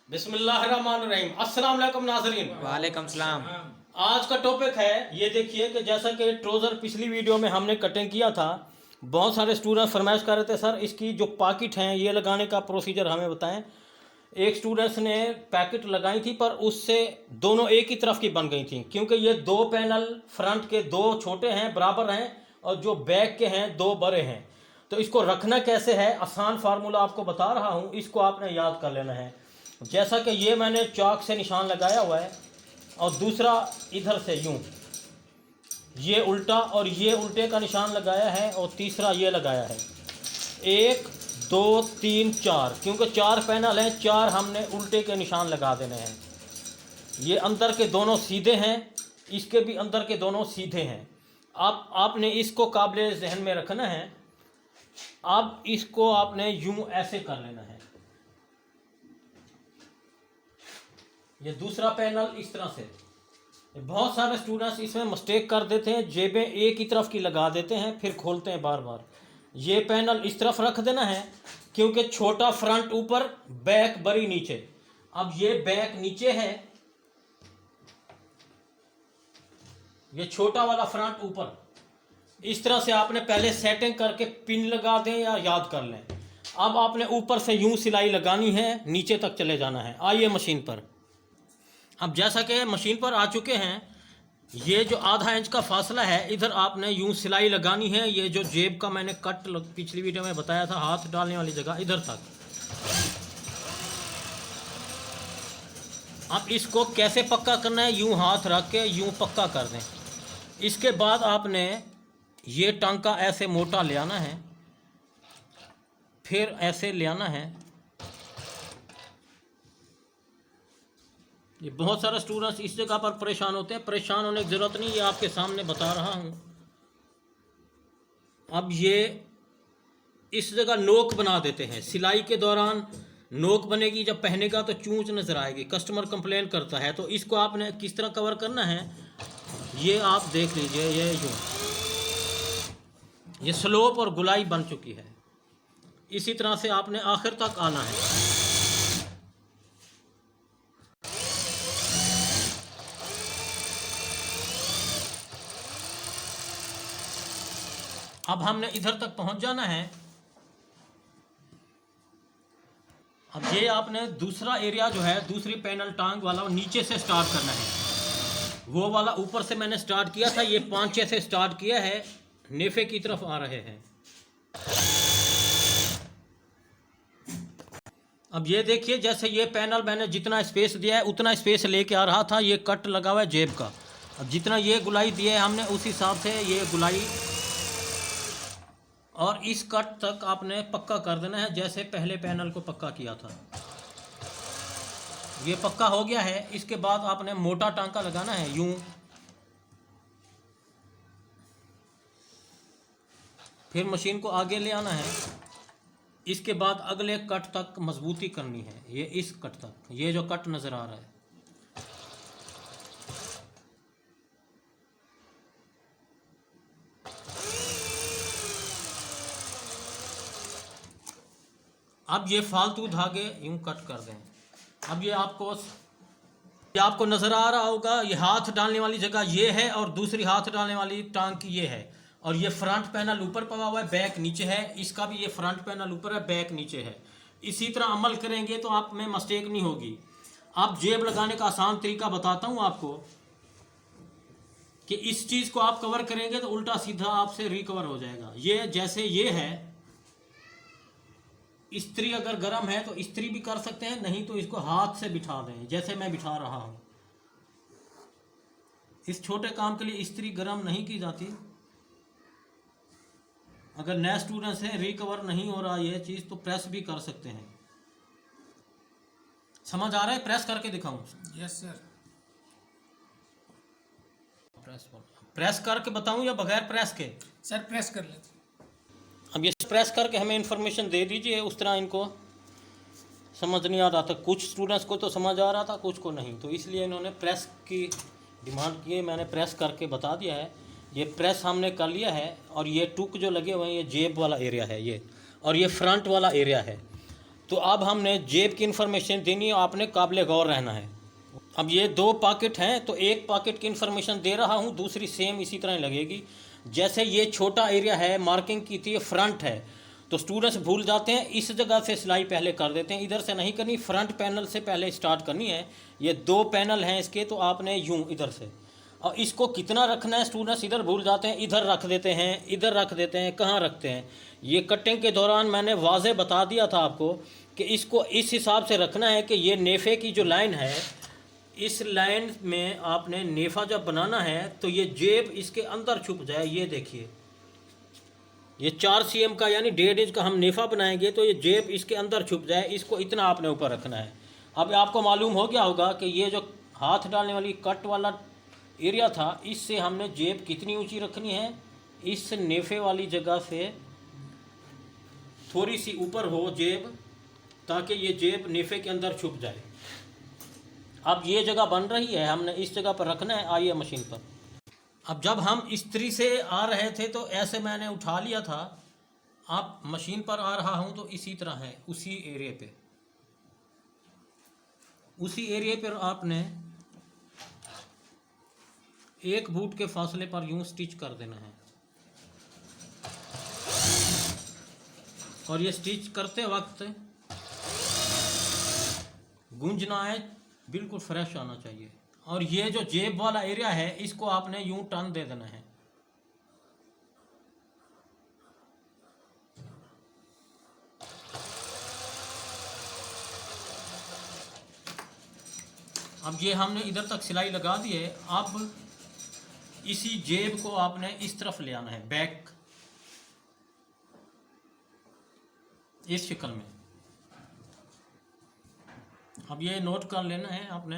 बिस्मिल्लाहिर्रहमानिर्रहीम। अस्सलाम वालेकुम नाज़रीन। वालेकुम सलाम। आज का टॉपिक है, ये देखिए कि जैसा कि ट्राउज़र पिछली वीडियो में हमने कटिंग किया था, बहुत सारे स्टूडेंट फरमाइश कर रहे थे सर इसकी जो पॉकेट हैं ये लगाने का प्रोसीजर हमें बताएं। एक स्टूडेंट्स ने पैकेट लगाई थी पर उससे दोनों एक ही तरफ की बन गई थी, क्योंकि ये दो पैनल फ्रंट के दो छोटे हैं बराबर हैं और जो बैक के हैं दो बड़े हैं। तो इसको रखना कैसे है, आसान फार्मूला आपको बता रहा हूँ, इसको आपने याद कर लेना है। जैसा कि ये मैंने चॉक से निशान लगाया हुआ है और दूसरा इधर से यूं, ये उल्टा और ये उल्टे का निशान लगाया है और तीसरा ये लगाया है। 1 2 3 4, क्योंकि 4 पैनल हैं, 4 हमने उल्टे के निशान लगा देने हैं। ये अंदर के दोनों सीधे हैं, इसके भी अंदर के दोनों सीधे हैं। आपने इसको काबिल जहन में रखना है। अब इसको आपने यूं ऐसे कर लेना है। ये दूसरा पैनल इस तरह से। बहुत सारे स्टूडेंट्स इसमें मिस्टेक कर देते हैं, जेबें एक ही तरफ की लगा देते हैं फिर खोलते हैं बार बार। ये पैनल इस तरफ रख देना है, क्योंकि छोटा फ्रंट ऊपर बैक बड़ी नीचे। अब ये बैक नीचे है, ये छोटा वाला फ्रंट ऊपर। इस तरह से आपने पहले सेटिंग करके पिन लगा दें या याद कर लें। अब आपने ऊपर से यूं सिलाई लगानी है, नीचे तक चले जाना है। आइए मशीन पर। अब जैसा कि मशीन पर आ चुके हैं, ये जो आधा इंच का फासला है इधर आपने यूं सिलाई लगानी है। ये जो जेब का मैंने कट पिछली वीडियो में बताया था, हाथ डालने वाली जगह इधर तक। अब इसको कैसे पक्का करना है, यूं हाथ रख के यूं पक्का कर दें। इसके बाद आपने ये टांका ऐसे मोटा ले आना है, फिर ऐसे ले आना है। ये बहुत सारे स्टूडेंट्स इस जगह पर परेशान होते हैं, परेशान होने की ज़रूरत नहीं, ये आपके सामने बता रहा हूँ। अब ये इस जगह नोक बना देते हैं। सिलाई के दौरान नोक बनेगी, जब पहनेगा तो चूंच नज़र आएगी, कस्टमर कंप्लेन करता है। तो इसको आपने किस तरह कवर करना है ये आप देख लीजिए। ये स्लोप और गुलाई बन चुकी है। इसी तरह से आपने आखिर तक आना है। अब हमने इधर तक पहुंच जाना है। अब ये आपने दूसरा एरिया जो है, दूसरी पैनल टांग वाला, नीचे से स्टार्ट करना है। वो वाला ऊपर से मैंने स्टार्ट किया था, ये 5-6 से स्टार्ट किया है, नेफे की तरफ आ रहे हैं। अब ये देखिए, जैसे ये पैनल मैंने जितना स्पेस दिया है उतना स्पेस लेके आ रहा था। ये कट लगा हुआ है जेब का। अब जितना ये गुलाई दिया है हमने, उस हिसाब से ये गुलाई और इस कट तक आपने पक्का कर देना है, जैसे पहले पैनल को पक्का किया था। ये पक्का हो गया है। इसके बाद आपने मोटा टांका लगाना है यूं, फिर मशीन को आगे ले आना है। इसके बाद अगले कट तक मजबूती करनी है, ये इस कट तक, ये जो कट नज़र आ रहा है। अब ये फालतू धागे यूं कट कर दें। अब ये आपको नज़र आ रहा होगा, ये हाथ डालने वाली जगह ये है और दूसरी हाथ डालने वाली टांग की ये है। और ये फ्रंट पैनल ऊपर पड़ा हुआ है, बैक नीचे है। इसका भी ये फ्रंट पैनल ऊपर है, बैक नीचे है। इसी तरह अमल करेंगे तो आप में मिस्टेक नहीं होगी। अब जेब लगाने का आसान तरीका बताता हूँ आपको, कि इस चीज़ को आप कवर करेंगे तो उल्टा सीधा आपसे रिकवर हो जाएगा। ये जैसे ये है, इस्त्री अगर गर्म है तो इस्त्री भी कर सकते हैं, नहीं तो इसको हाथ से बिठा दें, जैसे मैं बिठा रहा हूँ। इस छोटे काम के लिए इस्त्री गर्म नहीं की जाती। अगर नए स्टूडेंट्स हैं, रिकवर नहीं हो रहा ये चीज़, तो प्रेस भी कर सकते हैं। समझ आ रहा है? प्रेस करके दिखाऊं? Yes sir. प्रेस करके बताऊं या बगैर प्रेस के? सर प्रेस कर लेते। अब ये प्रेस करके हमें इंफॉर्मेशन दे दीजिए, उस तरह इनको समझ नहीं आ रहा था। कुछ स्टूडेंट्स को तो समझ आ रहा था, कुछ को नहीं, तो इसलिए इन्होंने प्रेस की डिमांड की है। मैंने प्रेस करके बता दिया है। ये प्रेस हमने कर लिया है और ये टुक जो लगे हुए हैं, ये जेब वाला एरिया है ये, और ये फ्रंट वाला एरिया है। तो अब हमने जेब की इन्फॉर्मेशन देनी है, आपने काबिल गौर रहना है। अब ये 2 पॉकेट हैं तो एक पॉकेट की इन्फॉर्मेशन दे रहा हूँ, दूसरी सेम इसी तरह लगेगी। जैसे ये छोटा एरिया है, मार्किंग की थी, फ्रंट है, तो स्टूडेंट्स भूल जाते हैं, इस जगह से सिलाई पहले कर देते हैं, इधर से नहीं करनी, फ्रंट पैनल से पहले स्टार्ट करनी है। ये 2 पैनल हैं इसके, तो आपने यूँ इधर से, और इसको कितना रखना है स्टूडेंट्स इधर भूल जाते हैं, इधर रख देते हैं, इधर रख देते हैं, कहाँ रखते हैं। ये कटिंग के दौरान मैंने वाज़े बता दिया था आपको कि इसको इस हिसाब से रखना है कि ये नेफ़े की जो लाइन है, इस लाइन में आपने नेफ़ा जब बनाना है तो ये जेब इसके अंदर छुप जाए। ये देखिए, ये 4 cm का यानी 1.5 इंच का हम नेफ़ा बनाएंगे तो ये जेब इसके अंदर छुप जाए, इसको इतना आपने ऊपर रखना है। अब आपको मालूम हो गया होगा कि ये जो हाथ डालने वाली कट वाला एरिया था, इससे हमने जेब कितनी ऊंची रखनी है, इस नेफ़े वाली जगह से थोड़ी सी ऊपर हो जेब, ताकि ये जेब नेफ़े के अंदर छुप जाए। अब ये जगह बन रही है, हमने इस जगह पर रखना है। आइए मशीन पर। अब जब हम इस्त्री से आ रहे थे तो ऐसे मैंने उठा लिया था, अब मशीन पर आ रहा हूँ तो इसी तरह है, उसी एरिया पे, उसी एरिया पर आपने 1 फुट के फासले पर यूं स्टिच कर देना है। और ये स्टिच करते वक्त गूंज ना आए, बिल्कुल फ्रेश आना चाहिए। और ये जो जेब वाला एरिया है, इसको आपने यूं टर्न दे देना है। अब ये हमने इधर तक सिलाई लगा दी है। अब इसी जेब को आपने इस तरफ ले आना है, बैक, इस शक्ल में। अब ये नोट कर लेना है आपने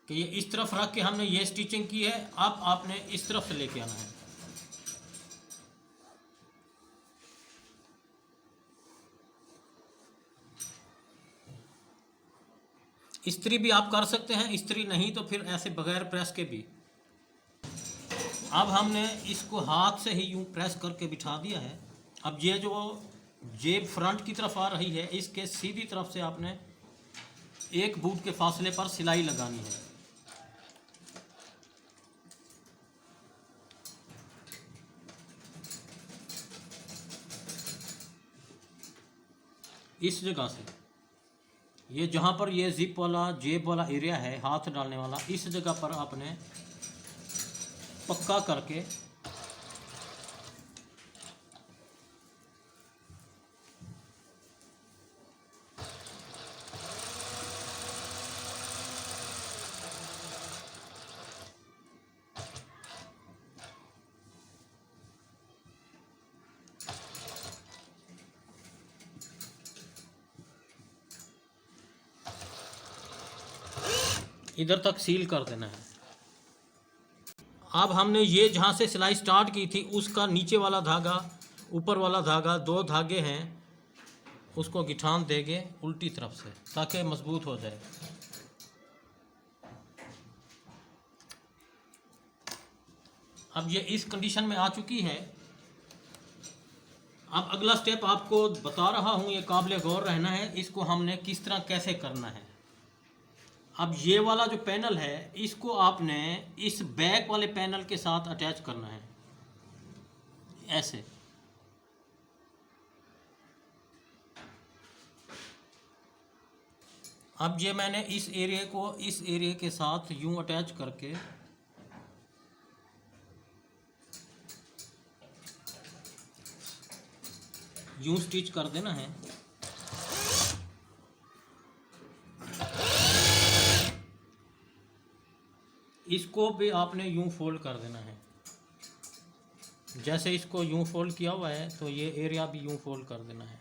कि ये इस तरफ रख के हमने ये स्टिचिंग की है, अब आपने इस तरफ से लेके आना है। इस्त्री भी आप कर सकते हैं, इस्त्री नहीं तो फिर ऐसे बगैर प्रेस के भी। अब हमने इसको हाथ से ही यूं प्रेस करके बिठा दिया है। अब ये जो जेब फ्रंट की तरफ आ रही है, इसके सीधी तरफ से आपने 1 फुट के फासले पर सिलाई लगानी है। इस जगह से, ये जहाँ पर ये जिप वाला जेब वाला एरिया है, हाथ डालने वाला, इस जगह पर आपने पक्का करके इधर तक सील कर देना है। अब हमने ये जहाँ से सिलाई स्टार्ट की थी, उसका नीचे वाला धागा, ऊपर वाला धागा, 2 धागे हैं, उसको गिठान देंगे उल्टी तरफ से ताकि मजबूत हो जाए। अब ये इस कंडीशन में आ चुकी है। अब अगला स्टेप आपको बता रहा हूँ, ये काबिल गौर रहना है, इसको हमने किस तरह कैसे करना है। अब ये वाला जो पैनल है, इसको आपने इस बैक वाले पैनल के साथ अटैच करना है, ऐसे। अब ये मैंने इस एरिया को इस एरिया के साथ यूं अटैच करके यूं स्टिच कर देना है। इसको भी आपने यूं फोल्ड कर देना है, जैसे इसको यूं फोल्ड किया हुआ है तो ये एरिया भी यूं फोल्ड कर देना है।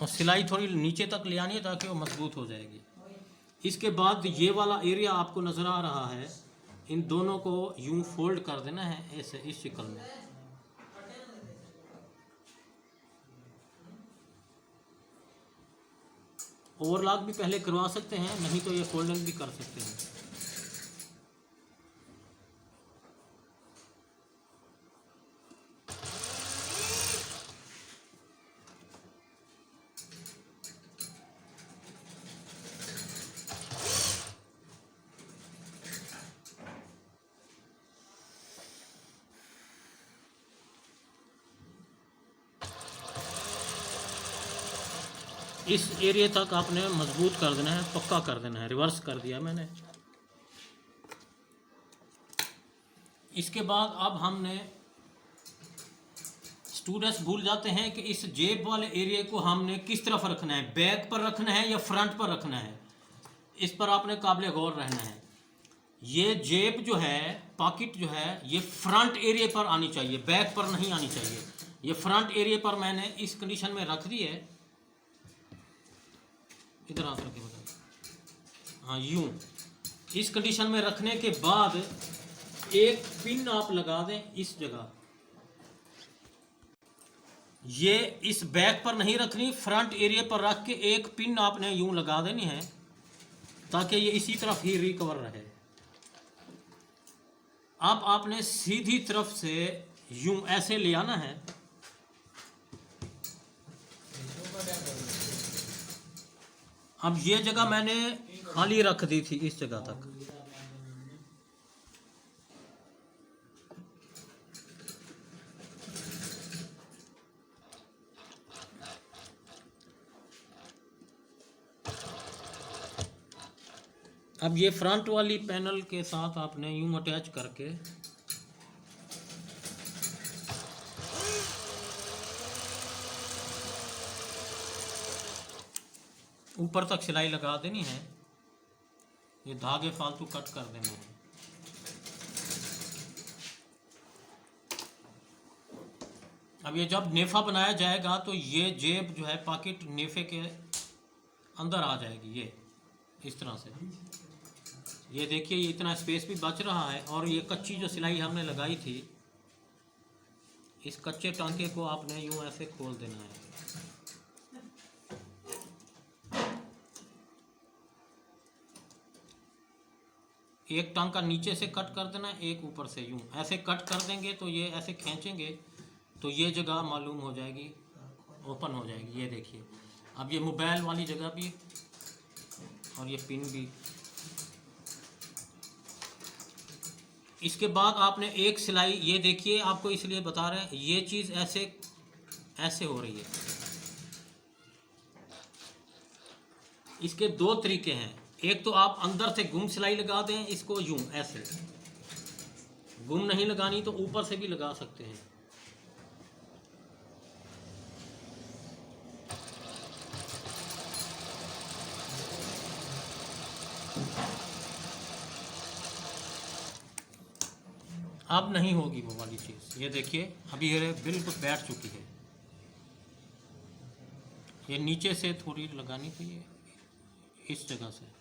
और सिलाई थोड़ी नीचे तक ले आनी है ताकि वो मजबूत हो जाएगी। इसके बाद ये वाला एरिया आपको नज़र आ रहा है, इन दोनों को यूं फोल्ड कर देना है ऐसे, इस शक्ल में। ओवरलॉक भी पहले करवा सकते हैं, नहीं तो ये फोल्डिंग भी कर सकते हैं। इस एरिया तक आपने मजबूत कर देना है, पक्का कर देना है। रिवर्स कर दिया मैंने। इसके बाद अब हमने, स्टूडेंट्स भूल जाते हैं कि इस जेब वाले एरिया को हमने किस तरफ रखना है, बैक पर रखना है या फ्रंट पर रखना है। इस पर आपने काबिल गौर रहना है। ये जेब जो है, पॉकेट जो है, ये फ्रंट एरिया पर आनी चाहिए, बैक पर नहीं आनी चाहिए। ये फ्रंट एरिया पर मैंने इस कंडीशन में रख दी है। इधर आ करके बताइए, हाँ यूं। इस कंडीशन में रखने के बाद एक पिन आप लगा दें इस जगह। ये इस बैक पर नहीं रखनी, फ्रंट एरिया पर रख के एक पिन आपने यूं लगा देनी है ताकि ये इसी तरफ ही रिकवर रहे। अब आपने सीधी तरफ से यूं ऐसे ले आना है। अब ये जगह मैंने खाली रख दी थी इस जगह तक। अब ये फ्रंट वाली पैनल के साथ आपने यूं अटैच करके ऊपर तक सिलाई लगा देनी है। ये धागे फालतू कट कर देने हैं। अब ये जब नेफा बनाया जाएगा तो ये जेब जो है पॉकेट नेफे के अंदर आ जाएगी, ये इस तरह से। ये देखिए, ये इतना स्पेस भी बच रहा है। और ये कच्ची जो सिलाई हमने लगाई थी, इस कच्चे टांके को आपने यूं ऐसे खोल देना है। एक टांका नीचे से कट कर देना, एक ऊपर से यूं ऐसे कट कर देंगे तो ये ऐसे खींचेंगे तो ये जगह मालूम हो जाएगी, ओपन हो जाएगी। ये देखिए, अब ये मोबाइल वाली जगह भी और ये पिन भी। इसके बाद आपने एक सिलाई, ये देखिए आपको इसलिए बता रहे हैं, ये चीज़ ऐसे ऐसे हो रही है। इसके दो तरीके हैं। एक तो आप अंदर से गुम सिलाई लगा दें, इसको यूं ऐसे। गुम नहीं लगानी तो ऊपर से भी लगा सकते हैं। अब नहीं होगी वो वाली चीज़। ये देखिए, अभी ये बिल्कुल बैठ चुकी है। ये नीचे से थोड़ी लगानी चाहिए, इस जगह से।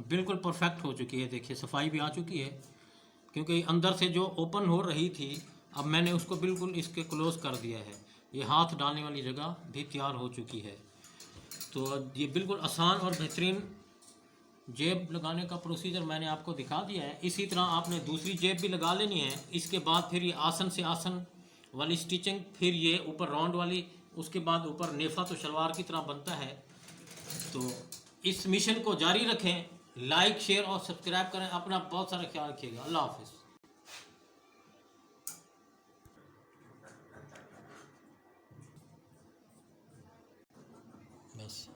बिल्कुल परफेक्ट हो चुकी है। देखिए, सफाई भी आ चुकी है, क्योंकि अंदर से जो ओपन हो रही थी, अब मैंने उसको बिल्कुल इसके क्लोज कर दिया है। ये हाथ डालने वाली जगह भी तैयार हो चुकी है। तो ये बिल्कुल आसान और बेहतरीन जेब लगाने का प्रोसीजर मैंने आपको दिखा दिया है। इसी तरह आपने दूसरी जेब भी लगा लेनी है। इसके बाद फिर ये आसन से आसन वाली स्टिचिंग, फिर ये ऊपर राउंड वाली, उसके बाद ऊपर नेफा तो शलवार की तरह बनता है। तो इस मिशन को जारी रखें, लाइक शेयर और सब्सक्राइब करें। अपना बहुत सारा ख्याल रखिएगा। अल्लाह हाफिज़। बस।